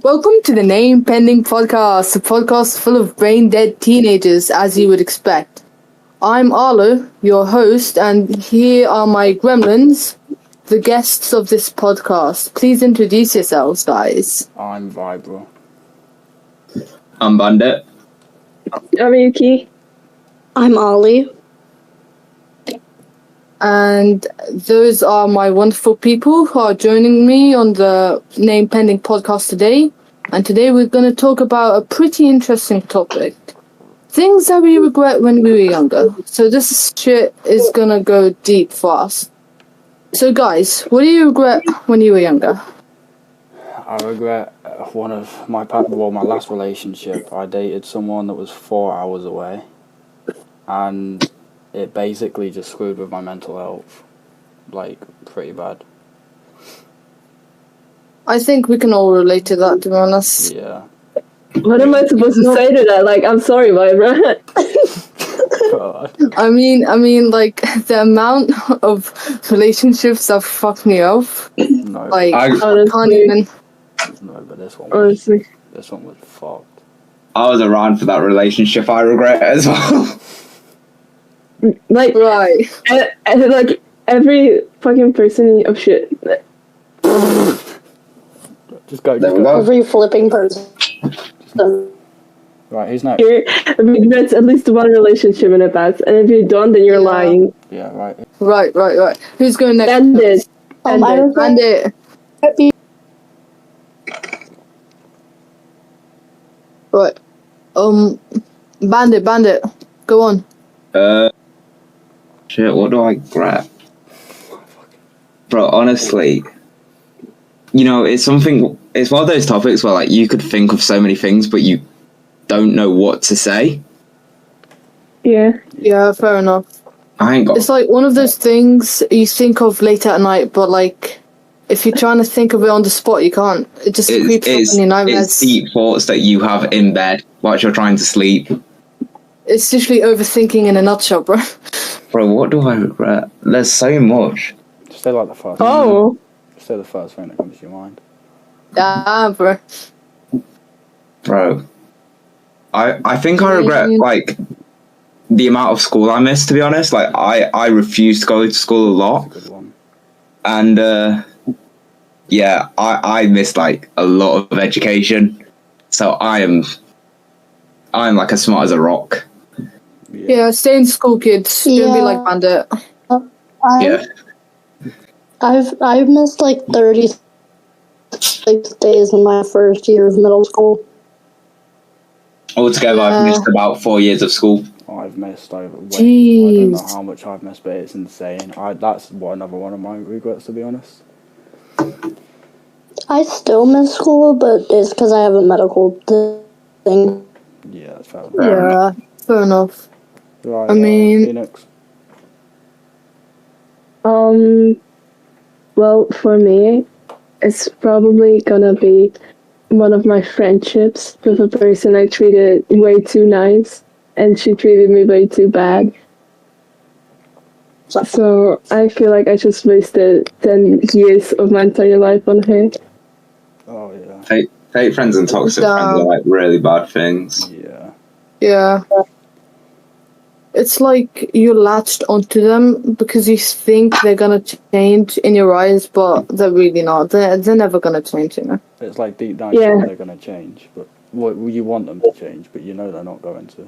Welcome to the Name Pending Podcast, a podcast full of brain-dead teenagers, as you would expect. I'm Arlo, your host, and here are my gremlins, the guests of this podcast. Please introduce yourselves, guys. I'm Vibro. I'm Bandit. I'm Yuki. I'm Ollie. And those are my wonderful people who are joining me on the Name Pending Podcast today. And today we're going to talk about a pretty interesting topic. Things that we regret when we were younger. So this shit is going to go deep for us. So guys, what do you regret when you were younger? I regret my last relationship. I dated someone that was 4 hours away. And it basically just screwed with my mental health. Like, pretty bad. I think we can all relate to that, to be honest. Yeah. What am I supposed to say to that? Like, I'm sorry, Vibra. God. I mean, like, the amount of relationships that fucked me off. No. Like, I Honestly. can't even... No, but this one was fucked. I was around for that relationship. I regret it as well. Like, Right. and like, every fucking person of shit. Just go. There we go. Every flipping person. Right, who's next? Here, regrets at least one relationship in the past. And if you don't, then you're Yeah. lying. Yeah, right. Right. Who's going next? Bandit. I regret Bandit. being Right. Bandit. Go on. Shit, what do I regret? Bro, honestly, you know, it's one of those topics where, like, you could think of so many things, but you don't know what to say. Yeah. Yeah, fair enough. I ain't got... It's like one of those things you think of late at night, but like, if you're trying to think of it on the spot, you can't. It just creeps up in your nightmares. It's deep thoughts that you have in bed whilst you're trying to sleep. It's literally overthinking in a nutshell, bro. Bro, what do I regret? There's so much. Just say like the first. Oh. Just say the first thing that comes to your mind. Yeah, bro. Bro, I think I regret, like, the amount of school I missed, to be honest. Like, I refused to go to school a lot. That's a good one. And, yeah, I missed, like, a lot of education. So I'm like as smart as a rock. Yeah, stay in school, kids. Don't be like Bandit. Yeah. I've missed like 36 days in my first year of middle school. Altogether, I've missed about 4 years of school. I've missed over. I don't Jeez. know how much I've missed, but it's insane. That's another one of my regrets, to be honest. I still miss school, but it's because I have a medical thing. Yeah, that's fair. Yeah, fair enough. Right. I mean- Phoenix. Well, for me, it's probably gonna be one of my friendships with a person I treated way too nice, and she treated me way too bad. So I feel like I just wasted 10 years of my entire life on her. Oh yeah. Fake friends and toxic friends are, like, really bad things. Yeah. Yeah. It's like you latched onto them because you think they're gonna change in your eyes, but they're really not. They're never gonna change, you know. It's like deep down, Yeah. you know they're gonna change, but you want them to change, but you know they're not going to.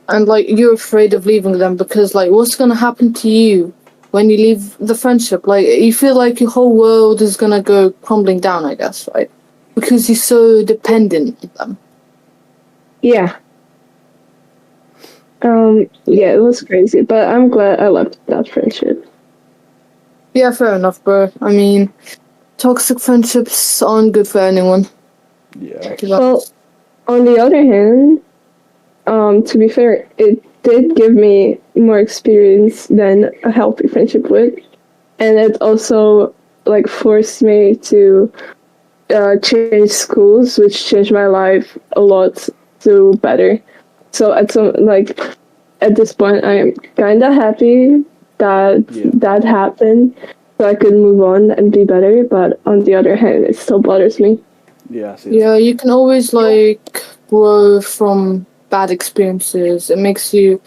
And like you're afraid of leaving them because like what's gonna happen to you when you leave the friendship? Like you feel like your whole world is gonna go crumbling down, I guess, right? Because you're so dependent on them. Yeah. Yeah, it was crazy, but I'm glad I left that friendship. Yeah, fair enough, bro. I mean, toxic friendships aren't good for anyone. Yeah. Well, on the other hand, to be fair, it did give me more experience than a healthy friendship would, and it also like forced me to change schools, which changed my life a lot to better. So at this point, I am kind of happy that that happened, so I could move on and be better. But on the other hand, it still bothers me. Yeah, I see. Yeah, you can always like grow from bad experiences. It makes you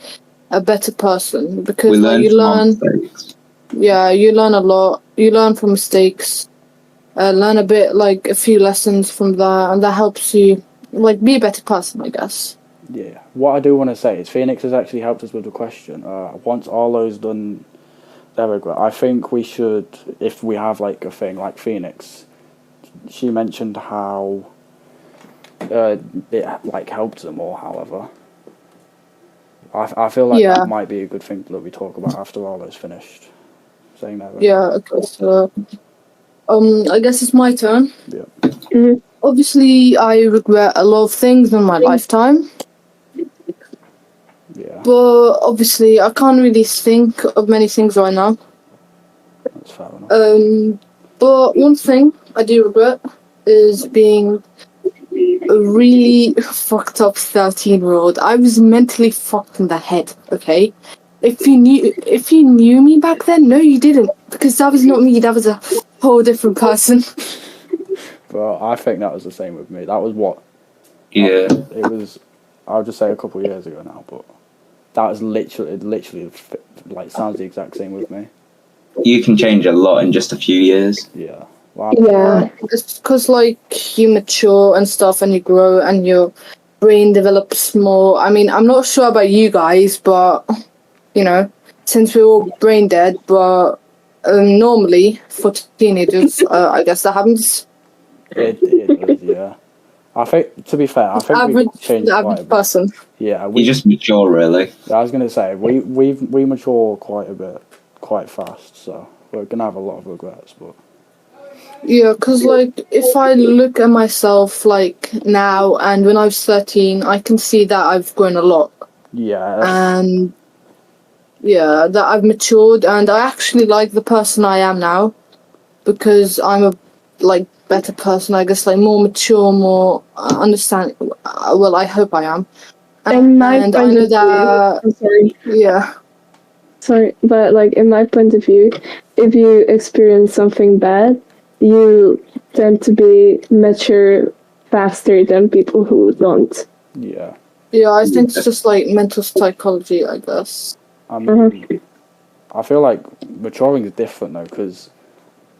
a better person because We like learn you from our learn. mistakes. Yeah, you learn a lot. You learn from mistakes. Learn a bit like a few lessons from that, and that helps you like be a better person, I guess. Yeah. What I do want to say is Phoenix has actually helped us with the question. Once Arlo's done their regret, I think we should, if we have like a thing like Phoenix, she mentioned how it like helped them or however. I feel like Yeah, that might be a good thing that we talk about after Arlo's finished saying that. yeah. Okay, so I guess it's my turn. Yeah. Mhm. Obviously, I regret a lot of things in my lifetime, Yeah. but obviously, I can't really think of many things right now. That's fair enough. But one thing I do regret is being a really fucked up 13-year-old. I was mentally fucked in the head, okay? If you knew me back then, no you didn't, because that was not me, that was a whole different person. But I think that was the same with me. That was what Yeah. it was. I'll just say a couple of years ago now, but that was literally like sounds the exact same with me. You can change a lot in just a few years. Yeah. Wow. Yeah. It's because like you mature and stuff and you grow and your brain develops more. I mean, I'm not sure about you guys, but you know, since we're all brain dead, but normally for teenagers, I guess that happens. It does, yeah. I think, to be fair, I think Average, we've changed the quite a average bit. person. Yeah, You just mature, really. I was gonna say we mature quite a bit, quite fast. So we're gonna have a lot of regrets, but Yeah, because like if I look at myself like now and when I was 13, I can see that I've grown a lot yeah, and yeah, that I've matured and I actually like the person I am now because I'm a like better person, I guess, like more mature, more understand. Well, I hope I am, In my and I point know of view, that I'm sorry. yeah, Sorry, but like in my point of view, if you experience something bad, you tend to be mature faster than people who don't. yeah. yeah. I think it's just like mental psychology, I guess. I mean, I feel like maturing is different though, because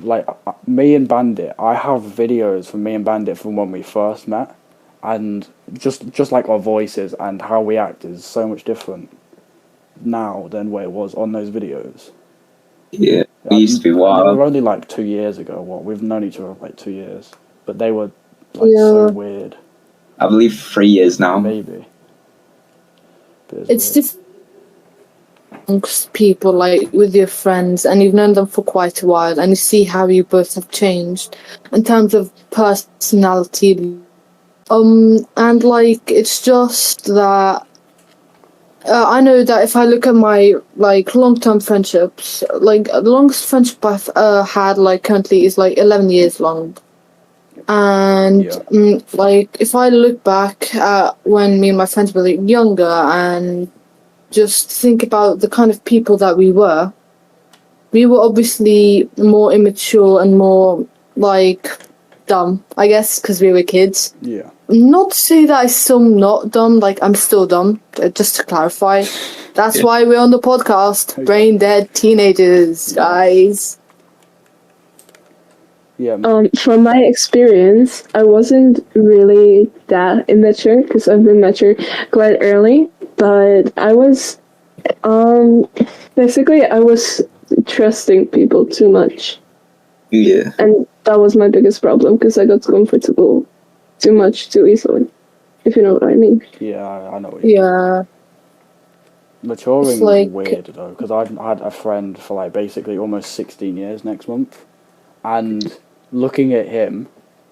like me and Bandit, I have videos from me and Bandit from when we first met, and just like our voices and how we act is so much different now than what it was on those videos. Yeah. We used to be They were wild. only like 2 years ago. What, we've known each other like 2 years, but they were like Yeah. so weird. I believe 3 years now. Maybe. But It's weird. different amongst people, like with your friends, and you've known them for quite a while, and you see how you both have changed in terms of personality. And like it's just that I know that if I look at my like long-term friendships, like the longest friendship I've had like currently is like 11 years long. And Yeah. like if I look back at when me and my friends were like younger and just think about the kind of people that we were obviously more immature and more like dumb, I guess, because we were kids. Yeah. Not to say that I'm still not dumb, like I'm still dumb, just to clarify. That's Yeah. why we're on the podcast. Brain dead teenagers, guys. Yeah. From my experience, I wasn't really that immature because I've been mature quite early, but I was, basically, I was trusting people too much. Yeah. And that was my biggest problem because I got comfortable too much too easily, if you know what I mean. Yeah. I know what you mean. Yeah. Maturing It's like- is weird though, because I've had a friend for like basically almost 16 years next month, and looking at him,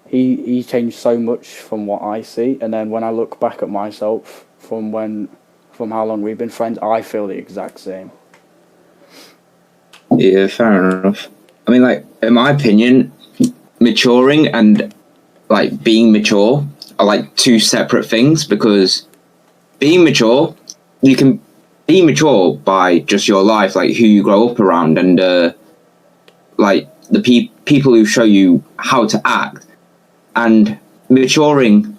he changed so much from what I see, and then when I look back at myself from how long we've been friends, I feel the exact same. Yeah, fair enough. I mean, like, in my opinion, maturing and, like, being mature are, like, two separate things, because being mature, you can be mature by just your life, like, who you grow up around, and, like, the people who show you how to act. And maturing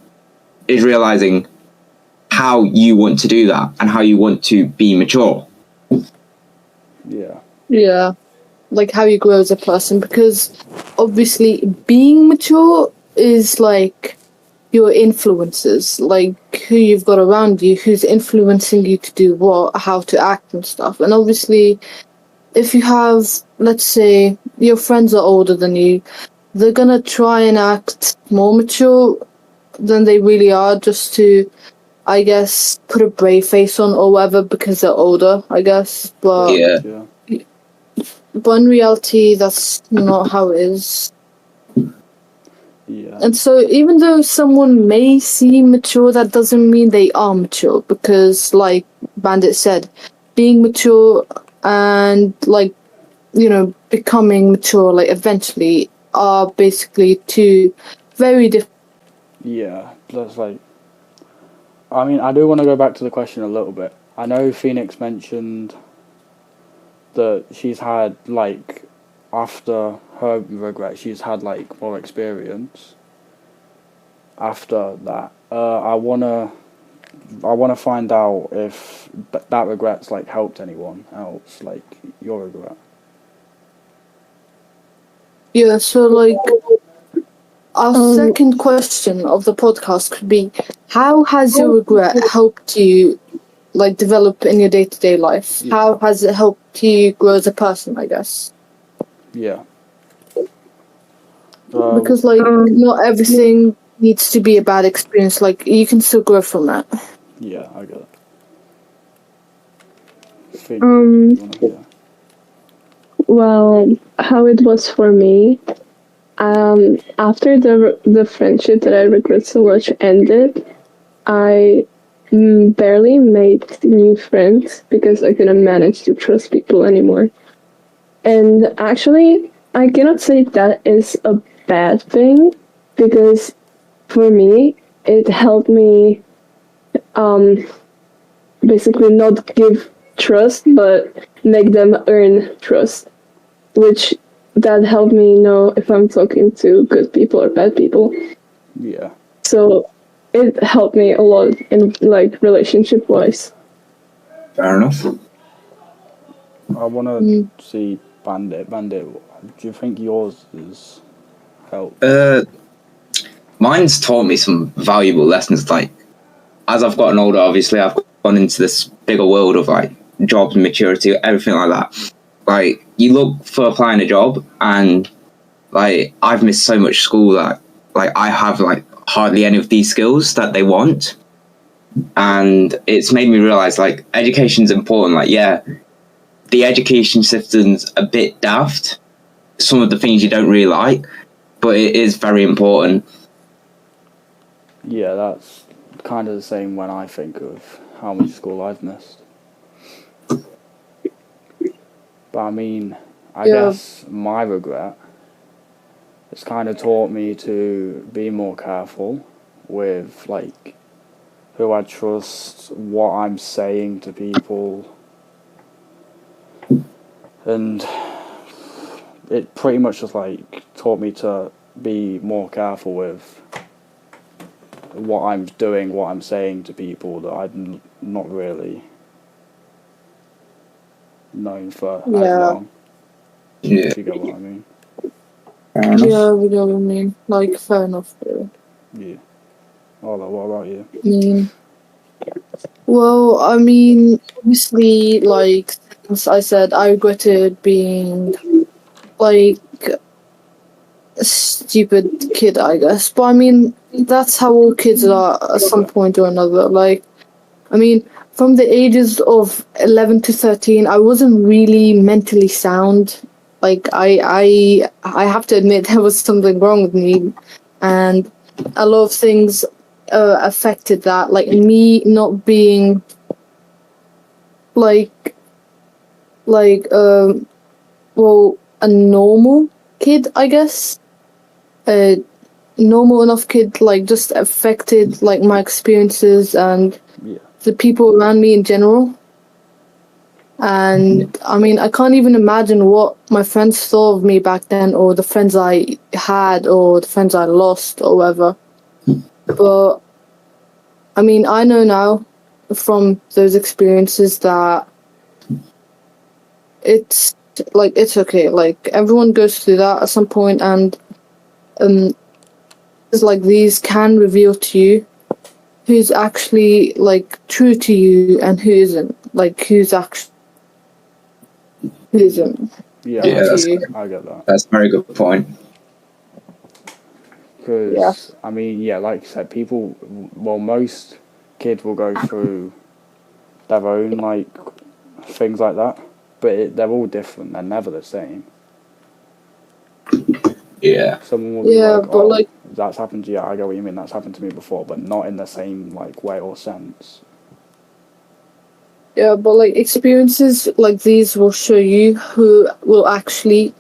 is realizing how you want to do that and how you want to be mature. Yeah. Yeah, like how you grow as a person, because obviously being mature is like your influences, like who you've got around you, who's influencing you to do what, how to act and stuff. And obviously, if you have, let's say, your friends are older than you, they're gonna try and act more mature than they really are, just to, I guess, put a brave face on or whatever, because they're older, I guess. But Yeah. in reality, that's not how it is. Yeah. And so, even though someone may seem mature, that doesn't mean they are mature, because, like Bandit said, being mature and, like, you know, becoming mature, like, eventually, are basically two very different. Yeah. That's like. I mean, I do want to go back to the question a little bit. I know Phoenix mentioned that she's had, like, after her regret, she's had, like, more experience after that. I wanna find out if that regret's, like, helped anyone else, like your regret. Yeah, so, like, our second question of the podcast could be, how has your regret helped you, like, develop in your day-to-day life? Yeah. How has it helped you grow as a person, I guess? Yeah. Because, like, not everything needs to be a bad experience. Like, you can still grow from that. Yeah, I get it. Finn, do you wanna hear? Well, how it was for me, after the friendship that I regret so much ended, I barely made new friends because I couldn't manage to trust people anymore. And actually, I cannot say that is a bad thing, because for me, it helped me basically not give trust, but make them earn trust, which that helped me know if I'm talking to good people or bad people. Yeah. So it helped me a lot in, like, relationship wise. Fair enough. I wanna see Bandit. Bandit, do you think yours is helped? Mine's taught me some valuable lessons. Like, as I've gotten older, obviously, I've gone into this bigger world of, like, jobs, maturity, everything like that. Like, you look for applying a job, and, like, I've missed so much school that, like, I have, like, hardly any of these skills that they want. And it's made me realize, like, education's important. Like, yeah, the education system's a bit daft. Some of the things you don't really like, but it is very important. Yeah, that's kind of the same when I think of how much school I've missed. But I mean, I guess my regret, it's kind of taught me to be more careful with, like, who I trust, what I'm saying to people, and it pretty much just, like, taught me to be more careful with what I'm doing, what I'm saying to people that I'm not really known for as long. Yeah. If you get what I mean. Yeah, we know what I mean. Like, fair enough, bro. Yeah. Arlo, what about you? Well, I mean, obviously, like, since I said I regretted being, like, a stupid kid, I guess. But I mean, that's how all kids are at some point or another. Like, I mean, from the ages of 11 to 13, I wasn't really mentally sound. Like, I have to admit there was something wrong with me, and a lot of things affected that. Like, me not being like well, a normal kid, I guess. A normal enough kid, like, just affected, like, my experiences and the people around me in general. And I mean, I can't even imagine what my friends thought of me back then, or the friends I had, or the friends I lost, or whatever. But I mean, I know now from those experiences that it's okay. Like everyone goes through that at some point, and it's like these can reveal to you who's actually like true to you and who isn't. Like who isn't. Yeah, Yeah, to that's you. I get that. a very good point. Because, I mean, yeah, like you said, most kids will go through their own, like, things like that. But they're all different. They're never the same. Yeah. Someone will be Yeah, like, but oh, like that's happened to you. I get what you mean. That's happened to me before, but not in the same, like, way or sense. yeah, but like experiences like these will show you who will actually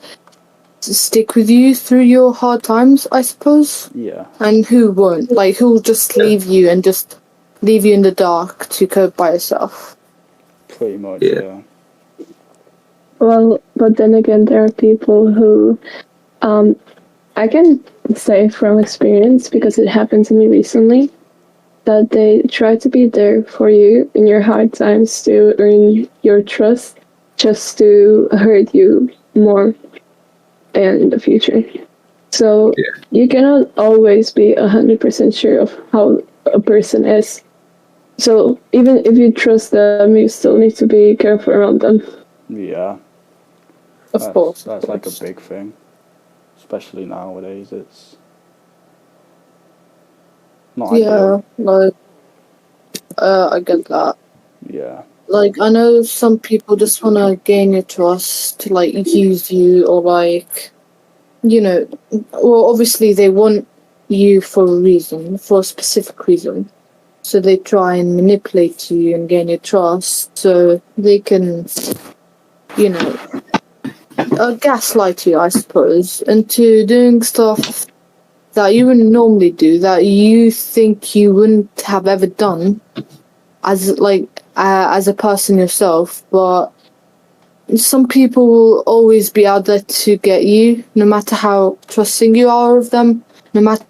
stick with you through your hard times, I suppose, Yeah. and who won't. Like who will just leave you and just leave you in the dark to cope by yourself. Pretty much, Yeah. yeah. Well, but then again, there are people who, I can say from experience, because it happened to me recently, that they try to be there for you in your hard times to earn your trust, just to hurt you more in the future. So you cannot always be 100% sure of how a person is. So even if you trust them, you still need to be careful around them. Yeah. Of course. That's like a big thing. Especially nowadays. It's not Yeah, ideal. like I get that. Yeah. Like I know some people just wanna gain your trust to like use you or like well obviously they want you for a reason, for a specific reason. So they try and manipulate you and gain your trust so they can, gaslight you, I suppose, into doing stuff that you wouldn't normally do, that you think you wouldn't have ever done as a person yourself. But some people will always be out there to get you, no matter how trusting you are of them, no matter.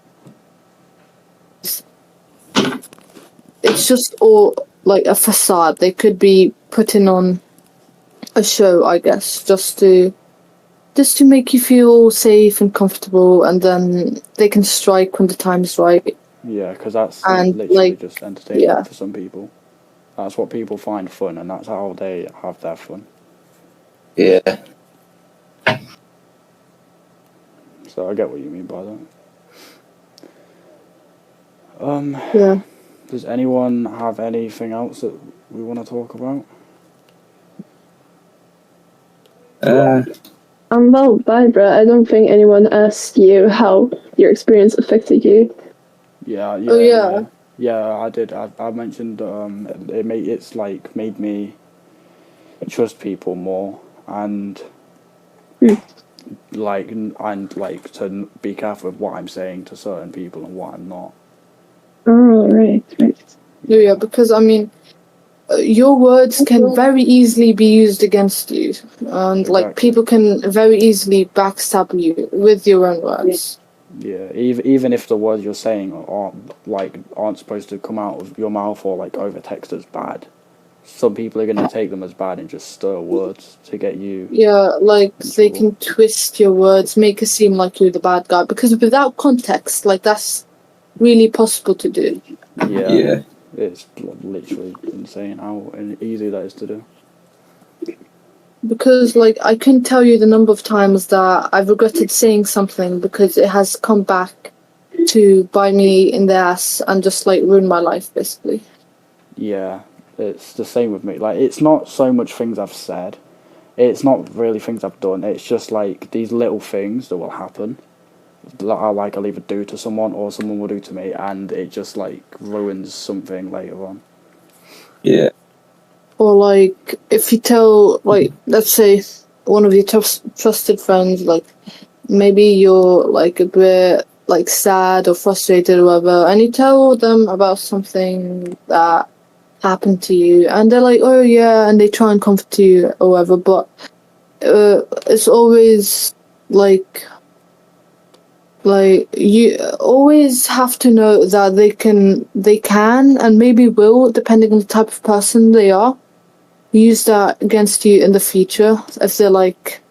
It's just all like a facade. They could be putting on a show, I guess, just to make you feel safe and comfortable, and then they can strike when the time is right. Yeah, because that's And literally like, just yeah, entertainment for some people. That's what people find fun, and that's how they have their fun. Yeah. So I get what you mean by that. yeah. Does anyone have anything else that we want to talk about? Well, Barbara, I don't think anyone asked you how your experience affected you. Yeah. Oh yeah. Yeah, I did. I mentioned it's like made me trust people more and like to be careful with what I'm saying to certain people and what I'm not. Oh, right. Yeah, because I mean, your words can very easily be used against you, and like Exactly. people can very easily backstab you with your own words. Yeah, even if the words you're saying aren't supposed to come out of your mouth or like over text as bad, some people are gonna take them as bad and just stir words to get you. Yeah, like in they trouble. can twist your words, make it seem like you're the bad guy, because without context, like that's really possible to do. Yeah. It's literally insane how easy that is to do. Because like I couldn't tell you the number of times that I've regretted saying something because it has come back to bite me in the ass and just like ruin my life basically. Yeah, it's the same with me. Like, it's not so much things I've said. It's not really things I've done. It's just like these little things that will happen that I'll either do to someone or someone will do to me, and it just like ruins something later on. Yeah. Or like if you tell, like, let's say one of your trusted friends, like maybe you're like a bit like sad or frustrated or whatever, and you tell them about something that happened to you, and they're like, oh yeah, and they try and comfort you or whatever, but it's always like Like, you always have to know that they can and maybe will, depending on the type of person they are, use that against you in the future if they like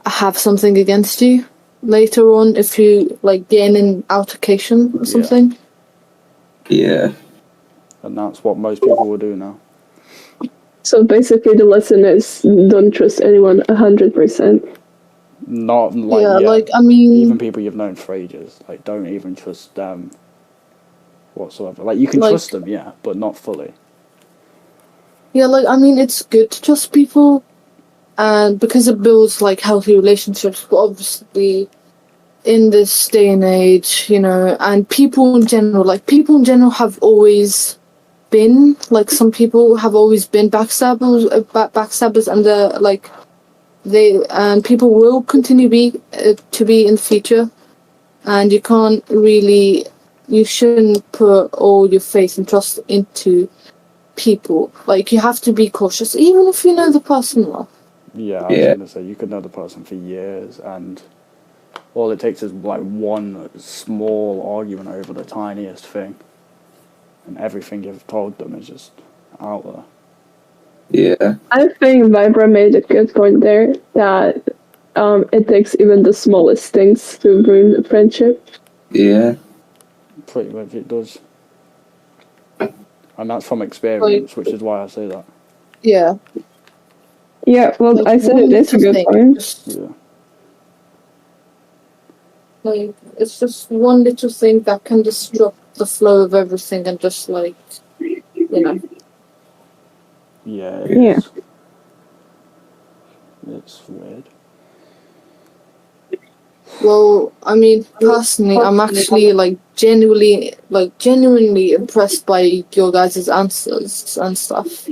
have something against you later on, if you like gain an altercation or something. Yeah. And that's what most people will do now. So basically, the lesson is don't trust anyone 100%. Not like Yeah, yeah, like, I mean, even people you've known for ages. Like, don't even trust them whatsoever. Like, you can Like- trust them, yeah, but not fully. yeah, like, I mean, it's good to trust people, and because it builds like healthy relationships. But obviously, in this day and age, and people in general, have always been like, some people have always been backstabbers, and people will continue to be in the future, and you shouldn't put all your faith and trust into people. Like, you have to be cautious, even if you know the person well. Yeah, I was Yeah. gonna say, you could know the person for years, and all it takes is like one small argument over the tiniest thing, and everything you've told them is just out there. Yeah. I think Vibra made a good point there that it takes even the smallest things to ruin a friendship. Yeah. Pretty much it does. And that's from experience, which is why I say that. Yeah. Yeah, well, Like, I said one it is a little good thing, point. Yeah. like, it's just one little thing that can disrupt the flow of everything, and just like, Yeah, Yeah. it's weird. Well, I mean, personally, I'm actually like genuinely impressed by your guys' answers and stuff.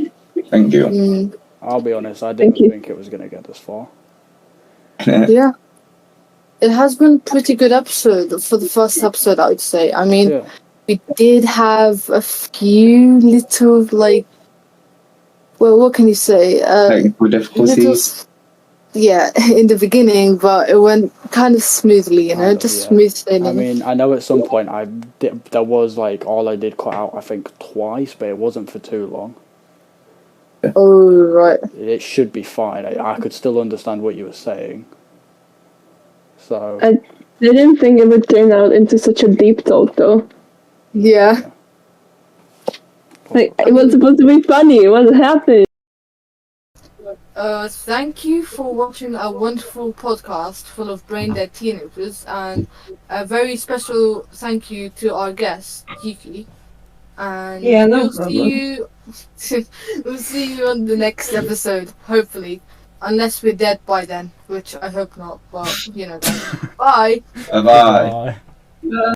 Thank you. I'll be honest, I Thank didn't you. think it was gonna get this far. Yeah. It has been a pretty good episode for the first episode, I would say. I mean, Yeah. we did have a few little, like, well, what can you say? Technical difficulties. Yeah, in the beginning, but it went kind of smoothly, Kind of, just yeah. smooth sailing. I mean, I know at some point there was like all I did cut out, I think twice, but it wasn't for too long. Oh, right. It should be fine. I could still understand what you were saying. So I didn't think it would turn out into such a deep talk, though. Yeah. Like, it was supposed to be funny. What happened? Thank you for watching a wonderful podcast full of brain dead teenagers, and a very special thank you to our guest, Yuki. And Yeah, no we'll problem. see you we'll see you on the next episode, hopefully. Unless we're dead by then, which I hope not, but Bye. Bye bye. bye.